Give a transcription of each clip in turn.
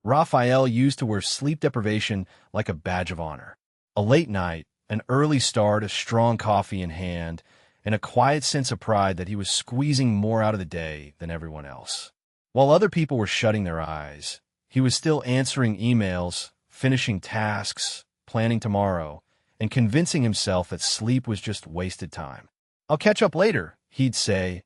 Rafael used to wear sleep deprivation like a badge of honor. A late night, an early start, a strong coffee in hand, and a quiet sense of pride that he was squeezing more out of the day than everyone else. While other people were shutting their eyes, he was still answering emails, finishing tasks, planning tomorrow, and convincing himself that sleep was just wasted time. "I'll catch up later," he'd say,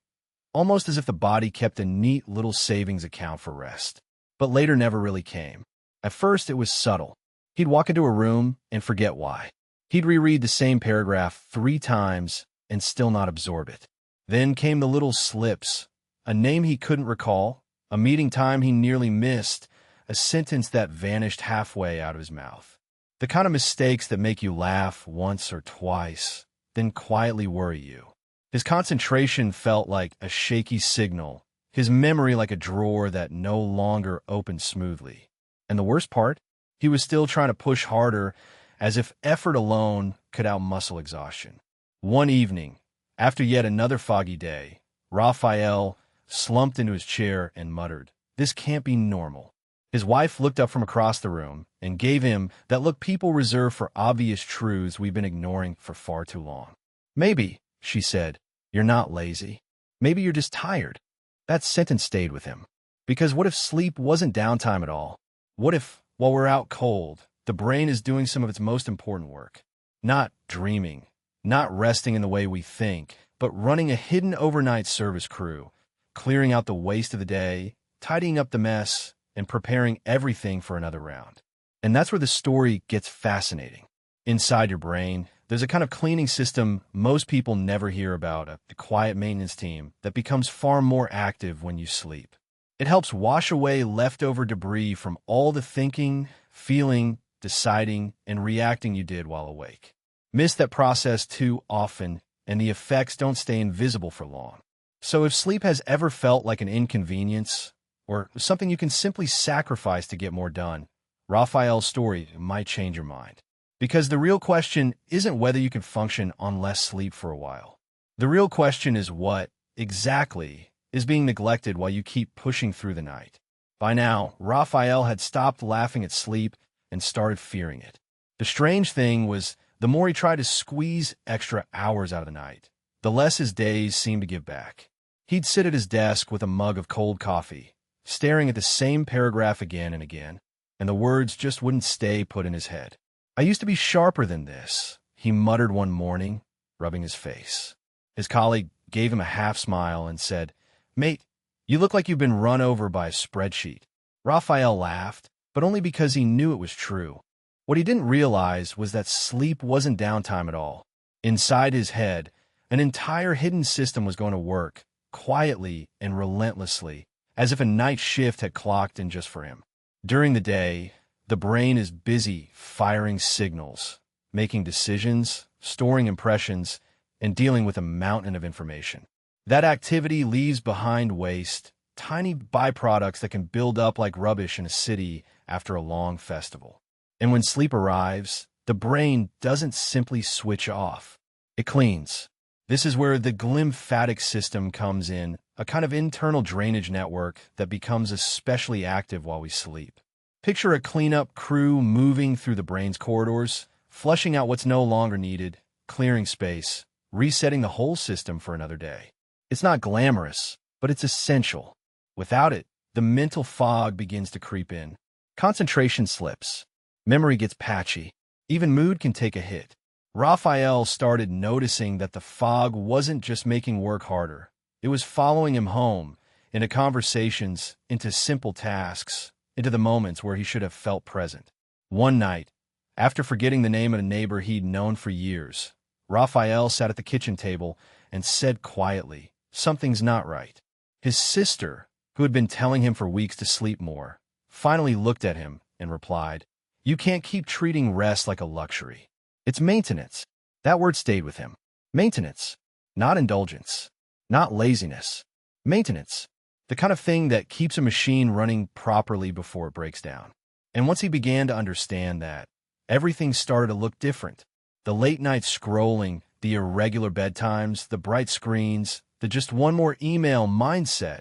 almost as if the body kept a neat little savings account for rest. But later never really came. At first, it was subtle. He'd walk into a room and forget why. He'd reread the same paragraph 3 times and still not absorb it. Then came the little slips, a name he couldn't recall, a meeting time he nearly missed, a sentence that vanished halfway out of his mouth. The kind of mistakes that make you laugh once or twice, then quietly worry you. His concentration felt like a shaky signal, his memory like a drawer that no longer opened smoothly. And the worst part? He was still trying to push harder, as if effort alone could outmuscle exhaustion. One evening, after yet another foggy day, Rafael slumped into his chair and muttered, "This can't be normal." His wife looked up from across the room and gave him that look people reserve for obvious truths we've been ignoring for far too long. "Maybe," she said, "you're not lazy. Maybe you're just tired." That sentence stayed with him. Because what if sleep wasn't downtime at all? What if, while we're out cold, the brain is doing some of its most important work? Not dreaming, not resting in the way we think, but running a hidden overnight service crew, clearing out the waste of the day, tidying up the mess, and preparing everything for another round. And that's where the story gets fascinating. Inside your brain, there's a kind of cleaning system most people never hear about, a quiet maintenance team that becomes far more active when you sleep. It helps wash away leftover debris from all the thinking, feeling, deciding, and reacting you did while awake. Miss that process too often, and the effects don't stay invisible for long. So if sleep has ever felt like an inconvenience, or something you can simply sacrifice to get more done, Rafael's story might change your mind. Because the real question isn't whether you can function on less sleep for a while. The real question is what, exactly, is being neglected while you keep pushing through the night. By now, Rafael had stopped laughing at sleep and started fearing it. The strange thing was, the more he tried to squeeze extra hours out of the night, the less his days seemed to give back. He'd sit at his desk with a mug of cold coffee, staring at the same paragraph again and again, and the words just wouldn't stay put in his head. "I used to be sharper than this," he muttered one morning, rubbing his face. His colleague gave him a half smile and said, "Mate, you look like you've been run over by a spreadsheet." Rafael laughed, but only because he knew it was true. What he didn't realize was that sleep wasn't downtime at all. Inside his head, an entire hidden system was going to work, quietly and relentlessly, as if a night shift had clocked in just for him. During the day, the brain is busy firing signals, making decisions, storing impressions, and dealing with a mountain of information. That activity leaves behind waste, tiny byproducts that can build up like rubbish in a city after a long festival. And when sleep arrives, the brain doesn't simply switch off. It cleans. This is where the glymphatic system comes in, a kind of internal drainage network that becomes especially active while we sleep. Picture a cleanup crew moving through the brain's corridors, flushing out what's no longer needed, clearing space, resetting the whole system for another day. It's not glamorous, but it's essential. Without it, the mental fog begins to creep in. Concentration slips. Memory gets patchy. Even mood can take a hit. Rafael started noticing that the fog wasn't just making work harder. It was following him home, into conversations, into simple tasks, into the moments where he should have felt present. One night, after forgetting the name of a neighbor he'd known for years, Rafael sat at the kitchen table and said quietly, "Something's not right." His sister, who had been telling him for weeks to sleep more, finally looked at him and replied, "You can't keep treating rest like a luxury. It's maintenance." That word stayed with him. Maintenance. Not indulgence. Not laziness. Maintenance. The kind of thing that keeps a machine running properly before it breaks down. And once he began to understand that, everything started to look different. The late-night scrolling, the irregular bedtimes, the bright screens, the just one more email mindset,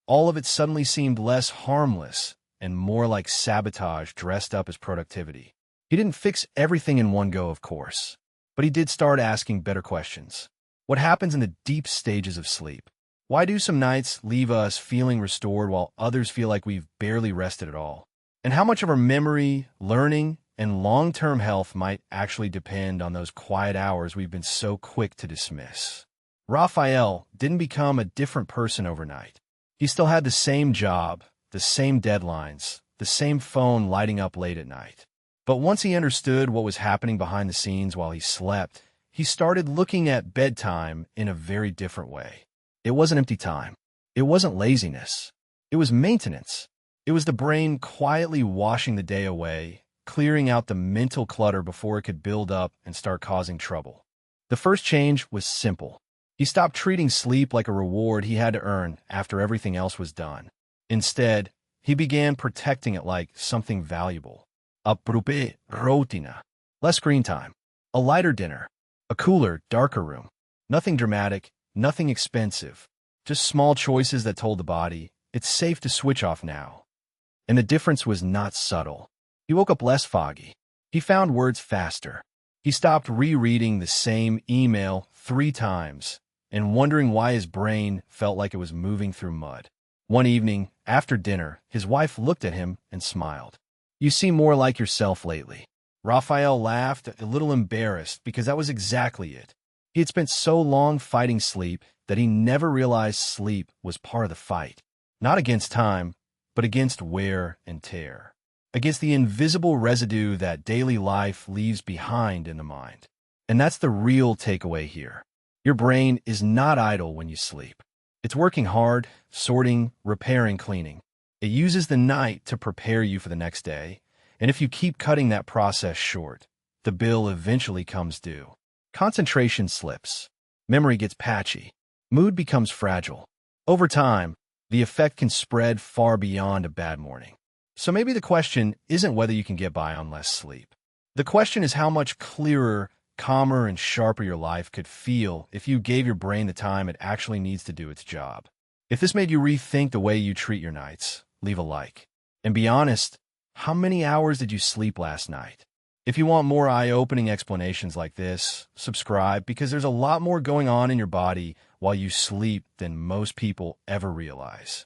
all of it suddenly seemed less harmless and more like sabotage dressed up as productivity. He didn't fix everything in one go, of course, but he did start asking better questions. What happens in the deep stages of sleep? Why do some nights leave us feeling restored while others feel like we've barely rested at all? And how much of our memory, learning, and long-term health might actually depend on those quiet hours we've been so quick to dismiss? Rafael didn't become a different person overnight. He still had the same job, the same deadlines, the same phone lighting up late at night. But once he understood what was happening behind the scenes while he slept, he started looking at bedtime in a very different way. It wasn't empty time. It wasn't laziness. It was maintenance. It was the brain quietly washing the day away, clearing out the mental clutter before it could build up and start causing trouble. The first change was simple. He stopped treating sleep like a reward he had to earn after everything else was done. Instead, he began protecting it like something valuable. A propria rotina. Less screen time. A lighter dinner. A cooler, darker room. Nothing dramatic, nothing expensive. Just small choices that told the body, it's safe to switch off now. And the difference was not subtle. He woke up less foggy. He found words faster. He stopped rereading the same email 3 times and wondering why his brain felt like it was moving through mud. One evening, after dinner, his wife looked at him and smiled. "You seem more like yourself lately." Rafael laughed, a little embarrassed, because that was exactly it. He had spent so long fighting sleep that he never realized sleep was part of the fight. Not against time, but against wear and tear. Against the invisible residue that daily life leaves behind in the mind. And that's the real takeaway here. Your brain is not idle when you sleep. It's working hard, sorting, repairing, cleaning. It uses the night to prepare you for the next day, and if you keep cutting that process short, the bill eventually comes due. Concentration slips. Memory gets patchy. Mood becomes fragile. Over time, the effect can spread far beyond a bad morning. So maybe the question isn't whether you can get by on less sleep. The question is how much clearer, calmer, and sharper your life could feel if you gave your brain the time it actually needs to do its job. If this made you rethink the way you treat your nights, leave a like. And be honest, how many hours did you sleep last night? If you want more eye-opening explanations like this, subscribe, because there's a lot more going on in your body while you sleep than most people ever realize.